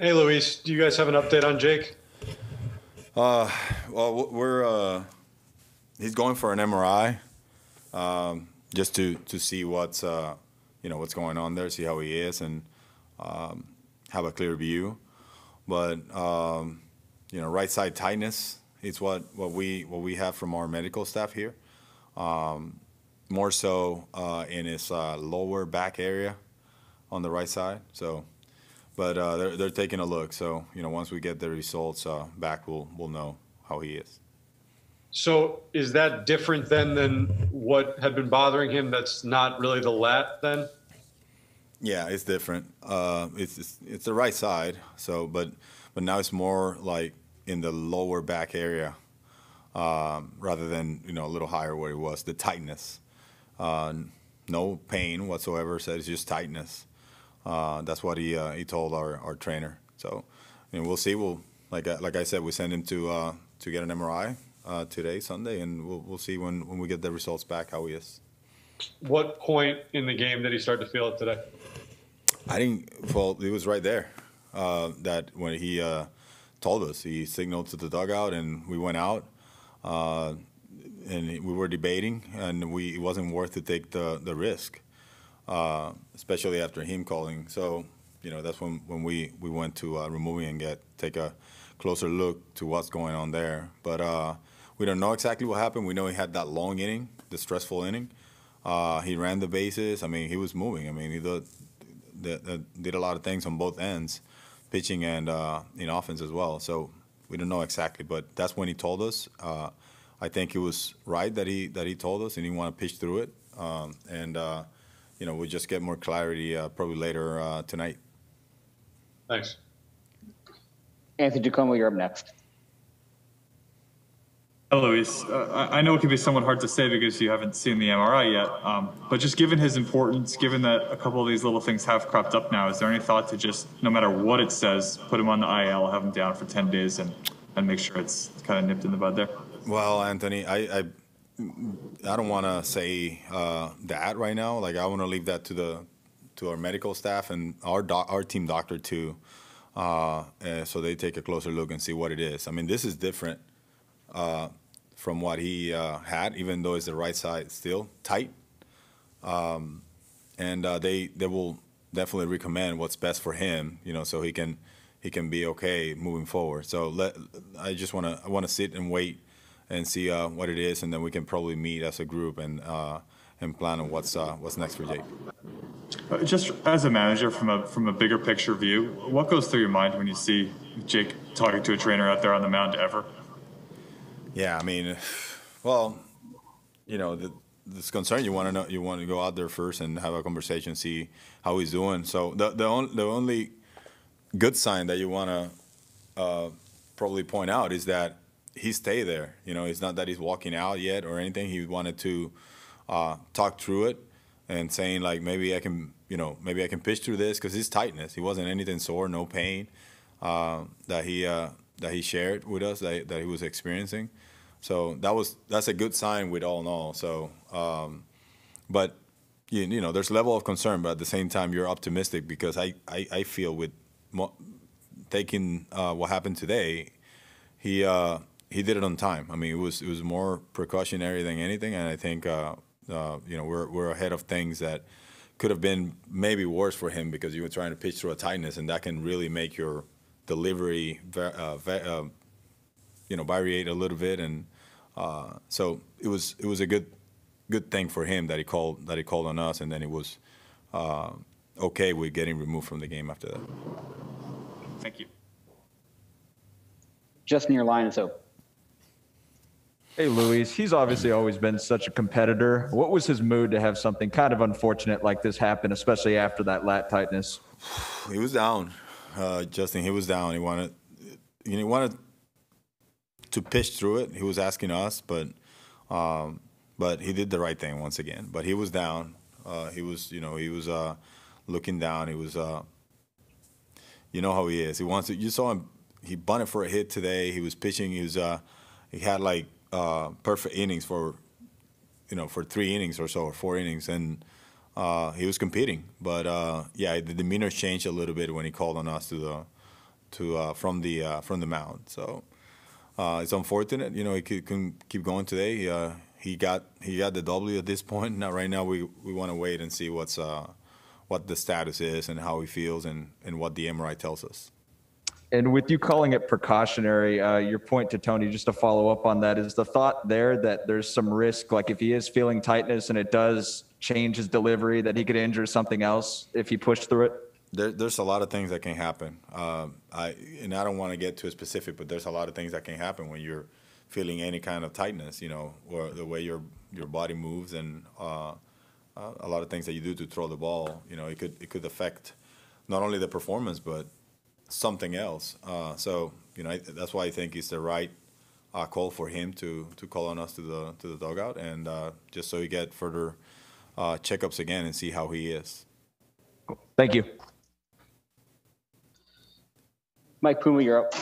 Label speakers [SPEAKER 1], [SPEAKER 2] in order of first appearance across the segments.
[SPEAKER 1] Hey, Luis, do you guys have an update on Jake?
[SPEAKER 2] Well, he's going for an MRI, just to see what's going on there, see how he is, and have a clear view. But right side tightness is what we have from our medical staff here. More so in his lower back area on the right side. So, but they're taking a look. So once we get the results back, we'll know how he is.
[SPEAKER 1] So is that different then than what had been bothering him? That's not really the lat then?
[SPEAKER 2] Yeah, it's different. It's the right side. So, but now it's more like in the lower back area, rather than a little higher where it was. The tightness, uh, no pain whatsoever. Said it's just tightness. That's what he told our trainer. So, we'll see. Like I said, we send him to get an MRI today, Sunday, and we'll see when we get the results back how he is.
[SPEAKER 1] What point in the game did he start to feel it today?
[SPEAKER 2] I think, well, it was right there. That when he told us, he signaled to the dugout, and we went out, uh, and we were debating, and it wasn't worth to take the risk, especially after him calling. So, that's when we went to removing and take a closer look to what's going on there. But we don't know exactly what happened. We know he had that long inning, the stressful inning. He ran the bases. I mean, he was moving. I mean, he did a lot of things on both ends, pitching and in offense as well. So we don't know exactly, but that's when he told us. I think it was right that he told us, and he want to pitch through it. We'll just get more clarity probably later tonight.
[SPEAKER 1] Thanks.
[SPEAKER 3] Anthony DeComo, you're up next.
[SPEAKER 4] Hello, Luis. I know it can be somewhat hard to say because you haven't seen the MRI yet, but just given his importance, given that a couple of these little things have cropped up now, is there any thought to just, no matter what it says, put him on the IL, have him down for 10 days, and make sure it's kind of nipped in the bud there?
[SPEAKER 2] Well, Anthony, I don't want to say that right now. Like, I want to leave that to our medical staff and our team doctor too, so they take a closer look and see what it is. I mean, this is different from what he had, even though it's the right side still tight. And they will definitely recommend what's best for him, so he can be okay moving forward. So I just want to sit and wait and see what it is, and then we can probably meet as a group and plan on what's next for Jake.
[SPEAKER 4] Just as a manager, from a bigger picture view, what goes through your mind when you see Jake talking to a trainer out there on the mound ever?
[SPEAKER 2] Yeah, I mean, well, this concern, you want to know, you want to go out there first and have a conversation, see how he's doing. So the only good sign that you want to probably point out is that he stayed there. It's not that he's walking out yet or anything. He wanted to talk through it and saying, like, maybe I can pitch through this, because his tightness, he wasn't anything sore, no pain that he shared with us that he was experiencing. So that's a good sign with all in all. So, but there's a level of concern, but at the same time you're optimistic, because I feel with taking what happened today, he did it on time. I mean, it was more precautionary than anything, and I think we're ahead of things that could have been maybe worse for him, because you were trying to pitch through a tightness, and that can really make your delivery variate a little bit. And so it was a good thing for him that he called on us, and then it was okay with getting removed from the game after that.
[SPEAKER 4] Thank you.
[SPEAKER 3] Justin, your line is open.
[SPEAKER 5] Hey, Luis, he's obviously always been such a competitor. What was his mood to have something kind of unfortunate like this happen, especially after that lat tightness?
[SPEAKER 2] He was down, Justin. He was down. He wanted to pitch through it. He was asking us, but he did the right thing once again. But he was down. He was looking down. He was, how he is. He wants to. You saw him. He bunted for a hit today. He was pitching. He had like perfect innings for 3 innings or so, or 4 innings, and he was competing. But the demeanor changed a little bit when he called on us to from the mound. So it's unfortunate. You know, he couldn't keep going today. He got the W at this point. Now, right now, we want to wait and see what the status is and how he feels and what the MRI tells us.
[SPEAKER 5] And with you calling it precautionary, your point to Tony, just to follow up on that, is the thought there that there's some risk, like if he is feeling tightness and it does change his delivery, that he could injure something else if he pushed through it?
[SPEAKER 2] There's a lot of things that can happen. I don't want to get too specific, but there's a lot of things that can happen when you're feeling any kind of tightness, you know, or the way your body moves and a lot of things that you do to throw the ball. You know, it could affect not only the performance, but something else. So, you know, that's why I think it's the right call for him to call on us to the dugout, and just so he get further checkups again and see how he is.
[SPEAKER 5] Thank you.
[SPEAKER 3] Mike Puma, you're up.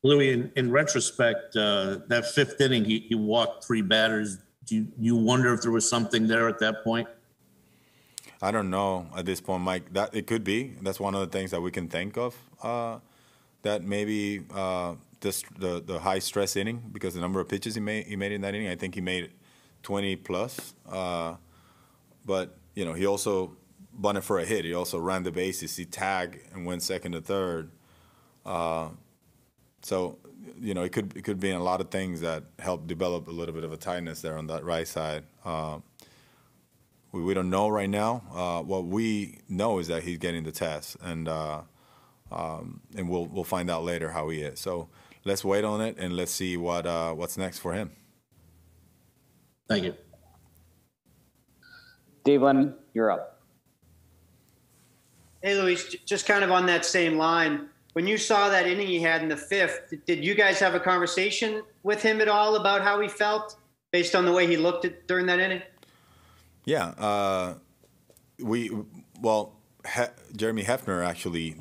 [SPEAKER 6] Louis, in retrospect, that fifth inning, he walked 3 batters. Do you wonder if there was something there at that point?
[SPEAKER 2] I don't know at this point, Mike. That it could be. That's one of the things that we can think of. That maybe the high stress inning, because the number of pitches he made in that inning. I think he made 20 plus. But you know, he also bunted for a hit. He also ran the bases. He tagged and went second to third. So you know, it could be in a lot of things that help develop a little bit of a tightness there on that right side. We don't know right now. What we know is that he's getting the test, and we'll find out later how he is. So let's wait on it and let's see what's next for him.
[SPEAKER 6] Thank you.
[SPEAKER 3] Dave Lennon, you're up.
[SPEAKER 7] Hey, Luis, just kind of on that same line. When you saw that inning he had in the fifth, did you guys have a conversation with him at all about how he felt based on the way he looked during that inning?
[SPEAKER 2] Yeah, Jeremy Hefner actually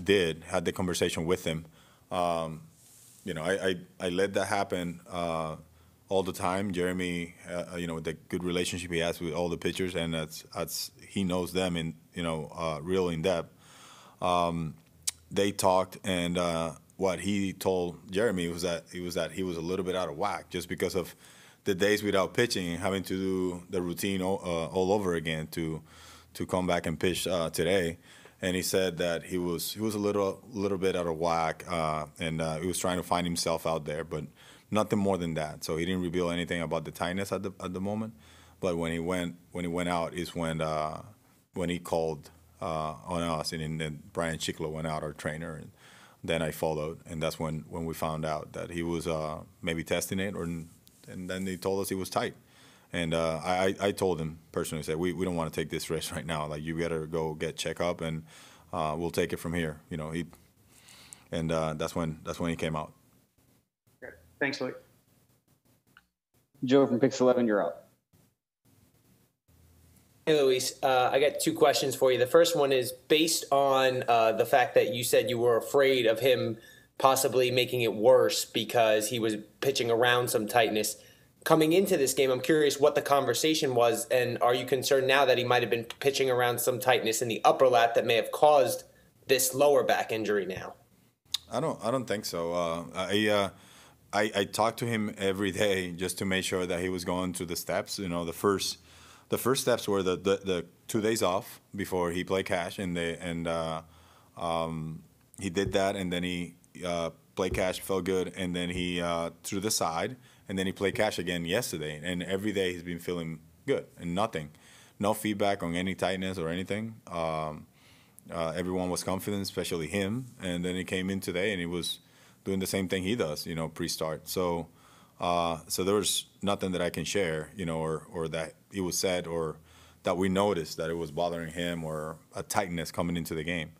[SPEAKER 2] had the conversation with him. You know, I let that happen all the time. Jeremy, you know, the good relationship he has with all the pitchers, and that's he knows them in real in depth. They talked, and what he told Jeremy was that he was a little bit out of whack just because of the days without pitching and having to do the routine all over again to come back and pitch today. And he said that he was a little bit out of whack, and he was trying to find himself out there, but nothing more than that. So he didn't reveal anything about the tightness at the moment. But when he went out is when he called on us, and then Brian Chiclo went out, our trainer, and then I followed, and that's when we found out that he was maybe testing it, and then they told us he was tight. And I told him personally, said, we don't want to take this risk right now. Like, you better go get checked up, and we'll take it from here. You know, that's when he came out.
[SPEAKER 7] Okay. Thanks, Louis.
[SPEAKER 3] Joe from Pix 11, you're up.
[SPEAKER 8] Hey, Luis. I got 2 questions for you. The first one is based on the fact that you said you were afraid of him possibly making it worse because he was pitching around some tightness. Coming into this game, I'm curious what the conversation was, and are you concerned now that he might have been pitching around some tightness in the upper lat that may have caused this lower back injury now?
[SPEAKER 2] I don't think so. I talked to him every day just to make sure that he was going through the steps. You know, the first steps were the 2 days off before he played catch, and he did that, and then he played catch, felt good, and then he threw the side, and then he played catch again yesterday, and every day he's been feeling good, and no feedback on any tightness or anything. Everyone was confident, especially him, and then he came in today and he was doing the same thing he does, you know, pre-start. So there was nothing that I can share, you know, or that it was said or that we noticed that it was bothering him or a tightness coming into the game.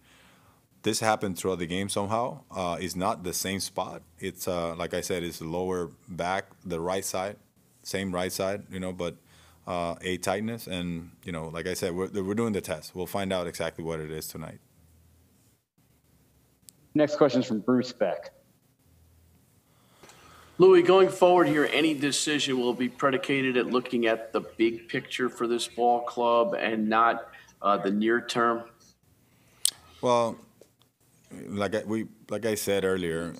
[SPEAKER 2] This happened throughout the game somehow. It's not the same spot. It's, like I said, it's the lower back, the right side, same right side, you know, but a tightness. And, you know, like I said, we're doing the test. We'll find out exactly what it is tonight.
[SPEAKER 3] Next question is from Bruce Beck.
[SPEAKER 9] Louis, going forward here, any decision will be predicated at looking at the big picture for this ball club and not the near term?
[SPEAKER 2] Well, like I said earlier,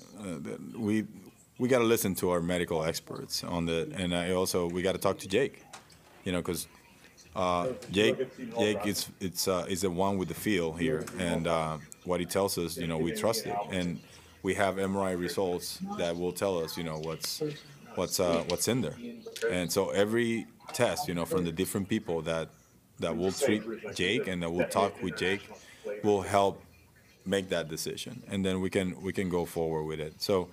[SPEAKER 2] we got to listen to our medical experts on the, and we got to talk to Jake, because Jake is the one with the feel here, and what he tells us, we trust it, and we have MRI results that will tell us, what's in there, and so every test, from the different people that will treat Jake and that will talk with Jake will help make that decision, and then we can go forward with it. So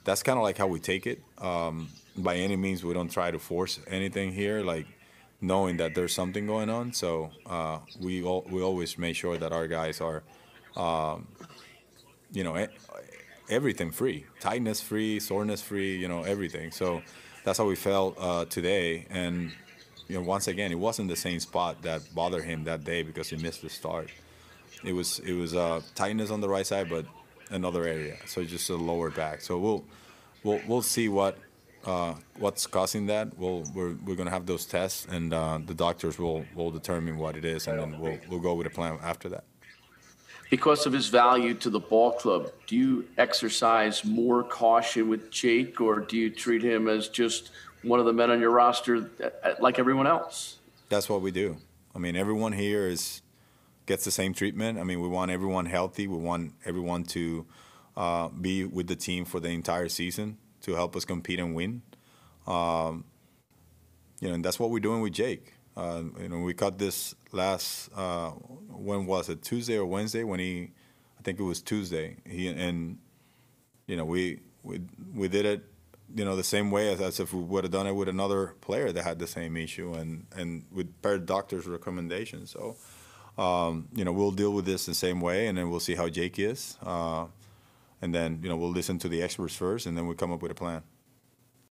[SPEAKER 2] that's kind of like how we take it. By any means, we don't try to force anything here, like knowing that there's something going on. So we always make sure that our guys are, everything free, tightness free, soreness free, everything. So that's how we felt today. And once again, it wasn't the same spot that bothered him that day because he missed the start. It was tightness on the right side, but another area. So just a lower back. So we'll see what's causing that. We're gonna have those tests, and the doctors will determine what it is, and then we'll go with a plan after that.
[SPEAKER 9] Because of his value to the ball club, do you exercise more caution with Jake, or do you treat him as just one of the men on your roster like everyone else?
[SPEAKER 2] That's what we do. I mean, everyone here gets the same treatment. I mean, we want everyone healthy. We want everyone to be with the team for the entire season to help us compete and win. And that's what we're doing with Jake. We cut this last, when was it, Tuesday or Wednesday? I think it was Tuesday. We did it, the same way as if we would have done it with another player that had the same issue, and with per doctor's recommendations. So, we'll deal with this the same way, and then we'll see how Jake is. And then, we'll listen to the experts first, and then we'll come up with a plan.